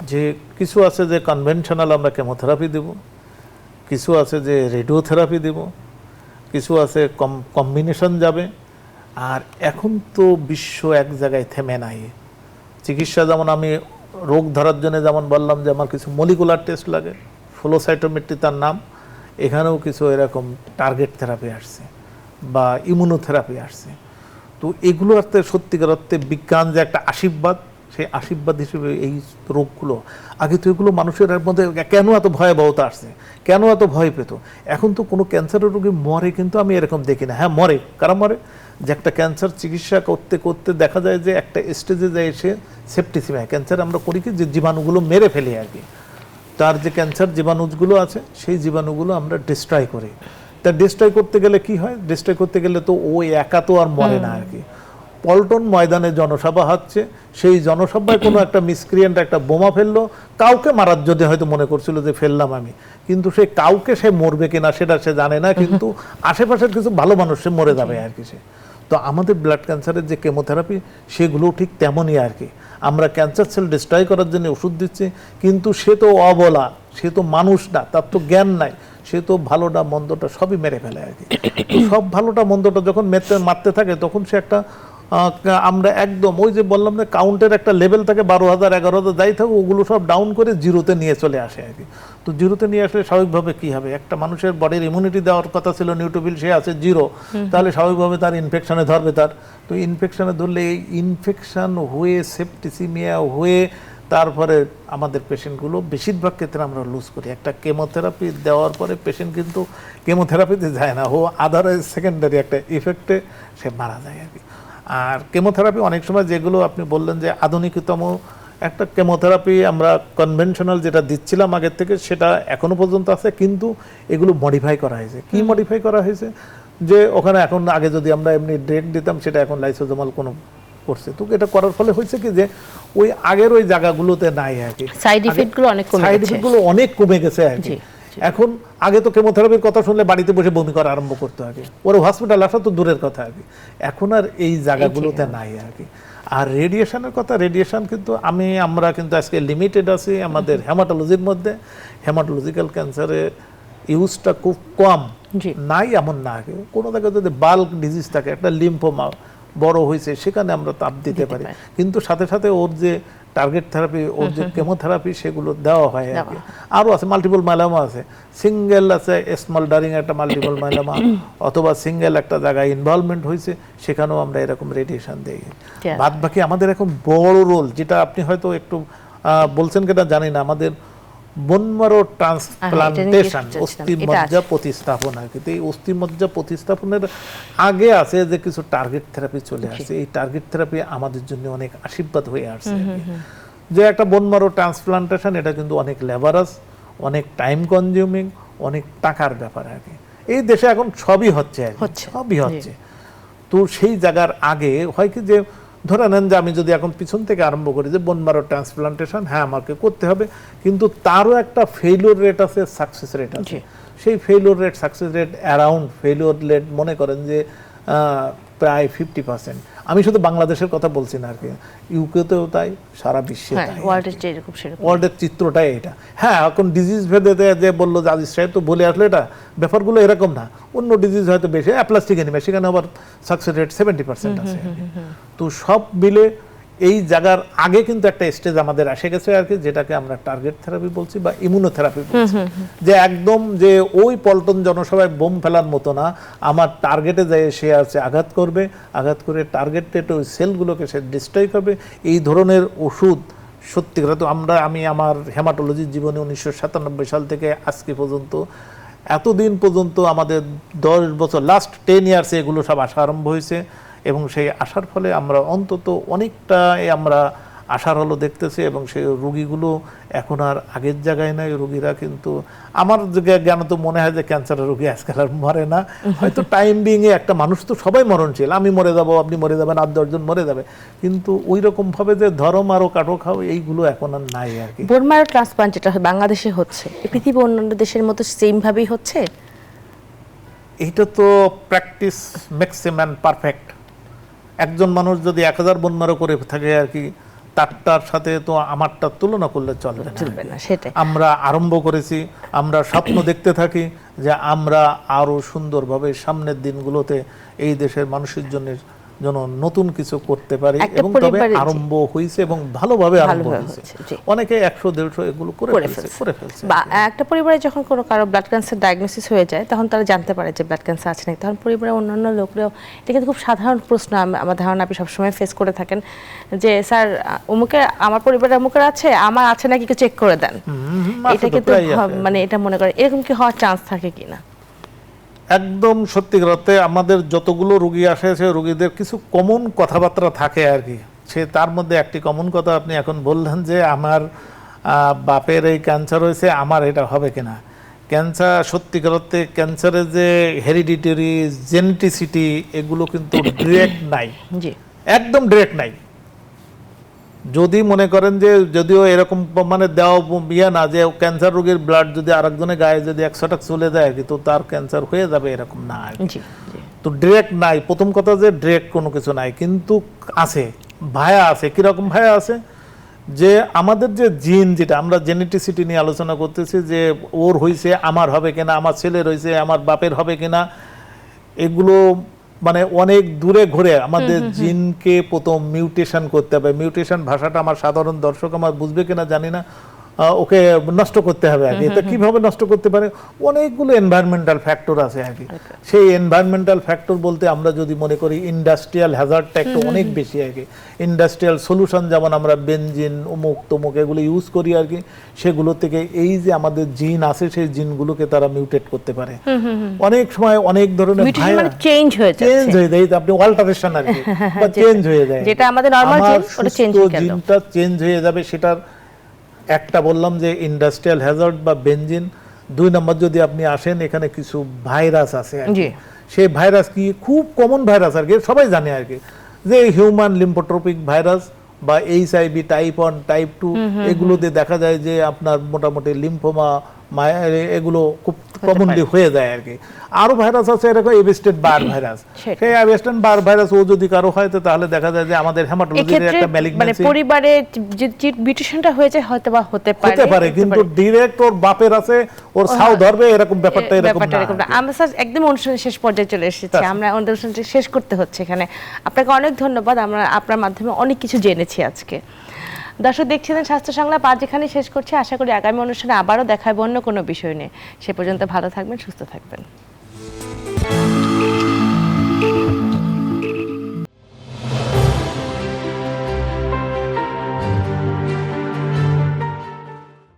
S2: যে কিছু আছে যে কনভেনশনাল আমরা কেমোথেরাপি দেব, কিছু আছে যে রেডিওথেরাপি দেব, কিছু আছে কম্বিনেশন যাবে। আর এখন তো বিশ্ব এক জায়গায় থেমে নাই। চিকিৎসা যেমন আমি রোগ ধরার জন্য যেমন বললাম যে আমার কিছু মলিকুলার টেস্ট লাগে, ফ্লোসাইটোমেট্রি তার নাম, এখানেও কিছু এরকম টার্গেট থেরাপি আসছে বা ইমিউনোথেরাপি আসছে। তো তো এগুলো অর্থে সত্যিকার অর্থে বিজ্ঞান যে একটা আশীর্বাদ, সেই আশীর্বাদ হিসেবে এই রোগগুলো, আগে তো এগুলো মানুষের মধ্যে কেন এত ভয়াবহতা আসছে, কেন এত ভয় পেত, এখন তো কোনো ক্যান্সারের রোগী মরে কিন্তু আমি এরকম দেখি না। হ্যাঁ মরে, কারা মরে, যে একটা ক্যান্সার চিকিৎসা করতে করতে দেখা যায় যে একটা স্টেজে যায় এসে সেপ্টিসিমিয়া, ক্যান্সার আমরা করি কি যে জীবাণুগুলো মেরে ফেলি আর কি, তার যে ক্যান্সার জীবাণুগুলো আছে সেই জীবাণুগুলো আমরা ডিস্ট্রয় করি। তা ডিস্ট্রয় করতে গেলে কি হয়, ডিস্ট্রয় করতে গেলে তো ওই একা তো আর মরে না আর কি। পল্টন ময়দানে জনসভা হচ্ছে, সেই জনসভায় কোনো একটা মিসক্রিয়েন্ট একটা বোমা ফেললো, কাউকে মারার জন্য হয়তো মনে করছিল যে ফেললাম আমি, কিন্তু সে কাউকে সে মরবে কিনা সেটা সে জানে না, কিন্তু আশেপাশের কিছু ভালো মানুষ সে মরে যাবে আর কি সে। তো আমাদের ব্লাড ক্যান্সারের যে কেমোথেরাপি সেগুলো ঠিক তেমনই আর কি। আমরা ক্যান্সার সেল ডিস্ট্রয় করার জন্য ওষুধ দিচ্ছি, কিন্তু সে তো অবলা, সে তো মানুষ না, তার তো জ্ঞান নাই, সে তো ভালোটা মন্দটা সবই মেরে ফেলে আর কি। তো সব ভালোটা মন্দটা যখন মারতে থাকে তখন সে একটা আমরা একদম ওই যে বললাম না কাউন্টের একটা লেভেল থাকে 12,000 11,000 যাই থাকুক, ওগুলো সব ডাউন করে জিরোতে নিয়ে চলে আসে আর কি। তো জিরোতে নিয়ে আসলে স্বাভাবিকভাবে কি হবে, একটা মানুষের বডির ইমিউনিটি দেওয়ার কথা ছিল নিউট্রোফিল, সে আছে জিরো, তাহলে স্বাভাবিকভাবে তার ইনফেকশনে ধরবে তার। তো ইনফেকশনে ধরলে এই ইনফেকশন হয়ে সেপ্টিসিমিয়া হয়ে তারপরে আমাদের পেশেন্টগুলো বেশিরভাগ ক্ষেত্রে আমরা লুজ করি। একটা কেমোথেরাপি দেওয়ার পরে পেশেন্ট কিন্তু কেমোথেরাপিতে যায় না, ও আদারওয়াইজ সেকেন্ডারি একটা ইফেক্টে সে মারা যায় আর কি। আর কেমোথেরাপি অনেক সময় যেগুলো আপনি বললেন যে আধুনিকতম একটা কেমোথেরাপি, আমরা কনভেনশনাল যেটা দিচ্ছিলাম আগের থেকে সেটা এখনো পর্যন্ত আছে, কিন্তু এগুলো মডিফাই করা হয়েছে। কি মডিফাই করা হয়েছে, যে ওখানে এখন আগে যদি আমরা এমনি ড্রেগ দিতাম সেটা এখন লাইসোজোমাল কোনো করছে। তো এটা করার ফলে হয়েছে কি যে ওই আগের ওই জায়গাগুলোতে নাই আর কি,
S1: সাইড ইফেক্টগুলো অনেক কমে গেছে,
S2: সাইড ইফেক্টগুলো অনেক কমে গেছে আর কি। এখন আগে তো কেমোথেরাপির কথা শুনলে বাড়িতে বসে বমি করা আরম্ভ করতে হবে, ওর হসপিটাল আসা তো দূরের কথা আর কি। এখন আর এই জায়গাগুলোতে নাই আর কি। আর রেডিয়েশনের কথা, রেডিয়েশন কিন্তু আমরা কিন্তু আজকে লিমিটেড আছি আমাদের হেমাটোলজির মধ্যে। হেমাটোলজিক্যাল ক্যান্সারে ইউজটা খুব কম, নাই এমন না। আগে কোনো জায়গায় যদি বাল্ক ডিজিজ থাকে, একটা লিম্ফোমা বড় হয়েছে, সেখানে আমরা তাপ দিতে পারি, কিন্তু সাথে সাথে ওর যে টার্গেট থেরাপি, ওর যে কেমোথেরাপি সেগুলো দেওয়া হয় আর কি। আরও আছে মাল্টিপল মাইলোমা আছে, সিঙ্গেল আছে স্মলডারিং একটা মাল্টিপল মাইলোমা, অথবা সিঙ্গেল একটা জায়গায় ইনভলভমেন্ট হয়েছে, সেখানেও আমরা এরকম রেডিয়েশন দিই। বাদ বাকি আমাদের এখন বড় রোল, যেটা আপনি হয়তো একটু বলছেন কিনা জানি না, আমাদের বোনমারো ট্রান্সপ্লান্টেশন, অস্থিমজ্জা প্রতিস্থাপন আর কি। এই অস্থিমজ্জা প্রতিস্থাপনের আগে আছে যে কিছু টার্গেট থেরাপি চলে আসছে। এই টার্গেট থেরাপি আমাদের জন্য অনেক আশীর্বাদ হয়ে আসছে। যে একটা বোনমারো ট্রান্সপ্লান্টেশন, এটা কিন্তু অনেক লেবারাস, অনেক টাইম কনজিউমিং, অনেক টাকার ব্যাপার আর কি। এই দেশে এখন সবই হচ্ছে, সবই হচ্ছে। তো সেই জায়গার আগে হয় কি যে ধরে নেন যে আমি যদি এখন পিছন থেকে আরম্ভ করি যে বোনমারো ট্রান্সপ্লান্টেশন, হ্যাঁ আমাকে করতে হবে, কিন্তু তারও একটা ফেইলিওর রেট আছে, সাকসেস রেট আছে। সেই failure rate success rate around failure rate মনে করেন যে প্রায় 50%। আমি শুধু বাংলাদেশের কথা বলছি না আর কি, ইউকেতেও তাই, সারা বিশ্বে তাই, ওয়ার্ল্ডের চিত্রটাই এটা। হ্যাঁ এখন ডিজিজ ভেদে যে বললো যে আজিজ সাহেব তো বলে আসলে, এটা ব্যাপারগুলো এরকম না। অন্য ডিজিজ হয়তো বেশি, অ্যাপ্লাস্টিক এনিমিয়া, সেখানে আবার সাকসেস রেট 70% আছে। তো সব মিলে এই জায়গার আগে কিন্তু একটা স্টেজ আমাদের এসে গেছে আর কি, যেটাকে আমরা টার্গেট থেরাপি বলছি বা ইমিউনোথেরাপি বলছি। যে একদম যে ওই পল্টন জনসভায় বোম ফেলার মতো না, আমার টার্গেটে যায় সে আছে আঘাত করবে, আঘাত করে টার্গেটেড ওই সেলগুলোকে সে ডিস্ট্রয় করবে। এই ধরনের ওষুধ সত্যিকার তো আমি আমার হেমাটোলজির জীবনে 1997 সাল থেকে আজকে পর্যন্ত, এতদিন পর্যন্ত আমাদের 10 বছর, লাস্ট 10 ইয়ার্সে এগুলো সব আসা আরম্ভ হয়েছে। এবং সেই আসার ফলে আমরা অন্তত অনেকটা আমরা আশার হলো দেখতেছি। এবং সেই রোগীগুলো এখন আর আগের জায়গায় নাই, রোগীরা কিন্তু আমার জ্ঞান তো মনে হয় যে ক্যান্সারের রোগী আজকাল আর মরে না। হয়তো টাইম বিংয়ে একটা মানুষ তো সবাই মরণশীল, আমি মরে যাবো, আপনি মরে যাবেন, 8-10 জন মরে যাবে, কিন্তু ওই রকম ভাবে যে ধরো মারো কাটো খাও এইগুলো এখন আর নাই আর কি।
S1: বোন ম্যারো ট্রান্সপ্লান্ট যেটা বাংলাদেশে হচ্ছে, পৃথিবীর অন্যান্য দেশের মতো সেম ভাবেই হচ্ছে?
S2: এইটা তো practice makes a man perfect. একজন মানুষ যদি 1000 বোন ম্যারো করে থাকে আর কি, তারটার সাথে তো আমারটা তুলনা করলে চলবে না। আমরা আরম্ভ করেছি, আমরা স্বপ্ন দেখতে থাকি যে আমরা আরো সুন্দরভাবে সামনের দিনগুলোতে এই দেশের মানুষের জন্য যেন নতুন কিছু করতে পারি,
S1: একটা
S2: এবং তবে
S1: পরিবারে-
S2: আরম্ভ হয়েছে এবং ভালোভাবে আরম্ভ
S1: ভালোভাবে
S2: হয়েছে।
S1: হয়েছে, জি।
S2: অনেকে 100-150 এগুলো করে ফেলছে।
S1: বা একটা পরিবারে যখন কোনো কারো ব্লাড ক্যান্সার ডায়াগনোসিস হয়ে যায় তখন তারা জানতে পারে যে ব্লাড ক্যান্সার আছে নাকি, তখন পরিবারের অন্যান্য লোকরাও, এটা কিন্তু খুব সাধারণ প্রশ্ন, আমার ধারণা আপনি সবসময় ফেস করে থাকেন যে স্যার অমুকে, আমার পরিবারে অমুকের আছে, আমার আছে নাকি একটু চেক করে দেন। এটা কিন্তু মানে এটা মনে করে এরকম কি হওয়ার চান্স থাকে কিনা?
S2: একদম সত্যিকার অর্থে আমাদের যতগুলো রোগী আসে, সে রোগীদের কিছু কমন কথাবার্তা থাকে আর কি। সে তার মধ্যে একটি কমন কথা আপনি এখন বললেন যে আমার বাপের এই ক্যান্সার হয়েছে, আমার এটা হবে কিনা। ক্যান্সার সত্যিকার অর্থে ক্যান্সারের যে হেরিডিটারি জেনেটিসিটি এগুলো কিন্তু ডিরেক্ট নাই,
S1: জি,
S2: একদম ডিরেক্ট নাই। যদি মনে করেন যে যদিও এরকম মানে দেওয়া ইয়ে না যে ক্যান্সার রোগীর ব্লাড যদি আরেকজনের গায়ে যদি 100 চলে যায় কিন্তু তার ক্যান্সার হয়ে যাবে, এরকম না আর কি।
S1: জি, জি।
S2: তো ডিরেক্ট নাই, প্রথম কথা যে ডিরেক্ট কোনো কিছু নাই, কিন্তু আছে ভায়া আছে। কিরকম ভায়া আছে যে আমাদের যে জিন, যেটা আমরা জেনেটিসিটি নিয়ে আলোচনা করতেছি, যে ওর হয়েছে আমার হবে কিনা, আমার ছেলের হয়েছে আমার বাপের হবে কিনা, এগুলো মানে অনেক দূরে ঘুরে আমাদের জিনকে প্রথম মিউটেশন করতে হবে। মিউটেশন ভাষাটা আমার সাধারণ দর্শক আমার বুঝবে কিনা জানি না, ওকে নষ্ট করতে হবে আগে। এটা কিভাবে নষ্ট করতে পারে? অনেকগুলো এনভায়রনমেন্টাল ফ্যাক্টর আছে আগে। সেই এনভায়রনমেন্টাল ফ্যাক্টর বলতে আমরা যদি মনে করি ইন্ডাস্ট্রিয়াল হ্যাজার্ডটা একটু অনেক বেশি আগে। ইন্ডাস্ট্রিয়াল সলিউশন যেমন আমরা বেনজিন অমুক তমুক এগুলো ইউজ করি আর কি, সেগুলো থেকে এই যে আমাদের জিন আছে সেই জিনগুলোকে তারা মিউটেট করতে পারে। অনেক সময় অনেক ধরনের
S1: মিউটেশন মানে চেঞ্জ হয়ে যাচ্ছে,
S2: চেঞ্জ হয়ে যায়, আপনি অল্টারেশন আর কি, বা চেঞ্জ হয়ে যায়।
S1: যেটা আমাদের নরমাল জিন ওটা চেঞ্জ হয়ে গেল,
S2: জিনটা চেঞ্জ হয়ে যাবে। সেটার একটা বললাম যে ইন্ডাস্ট্রিয়াল হ্যাজার্ড বা বেনজিন। 2 নম্বর যদি আপনি আসেন, এখানে কিছু ভাইরাস আছে আর কি।
S1: জি।
S2: সেই ভাইরাস কি খুব কমন ভাইরাস আর কি, সবাই জানে আর কি, যে হিউম্যান লিম্ফোট্রপিক ভাইরাস বা এইচআইভি টাইপ 1 টাইপ 2 এগুলোতে দেখা যায় যে আপনার মোটামুটি লিম্ফোমা এগুলো খুব কমনলি হয়ে যায় আর কি। আরো ভাইরাস আছে এরকম এভিস্টেড বার ভাইরাস। সেই এভিস্টেড বার ভাইরাস ও যদি কারো হয় তো তাহলে দেখা যায় যে আমাদের হেমাটোলজির একটা
S1: মানে
S2: ম্যালিগন্যান্সি
S1: পরিবারে যে মিউটেশনটা হয়েছে হয়তো বা হতে পারে,
S2: কিন্তু ডিরেক্ট ওর বাপের আছে, ওর ছাও ধরবে, এরকম ব্যাপারটা এরকম না।
S1: আমরা স্যার একদম অনুষ্ঠানের শেষ পর্যায়ে চলে এসেছি, আমরা আমাদের অনুষ্ঠানটি শেষ করতে হচ্ছে এখানে। আপনাকে অনেক ধন্যবাদ, আমরা আপনার মাধ্যমে অনেক কিছু জেনেছি আজকে। দর্শক দেখছিলেন স্বাস্থ্য সংলাপ, আজ এখানেই শেষ করছি। আশা করি আগামী অনুষ্ঠানে আবারও দেখা হবে অন্য কোনো বিষয় নিয়ে। সে পর্যন্ত ভালো থাকবেন, সুস্থ থাকবেন।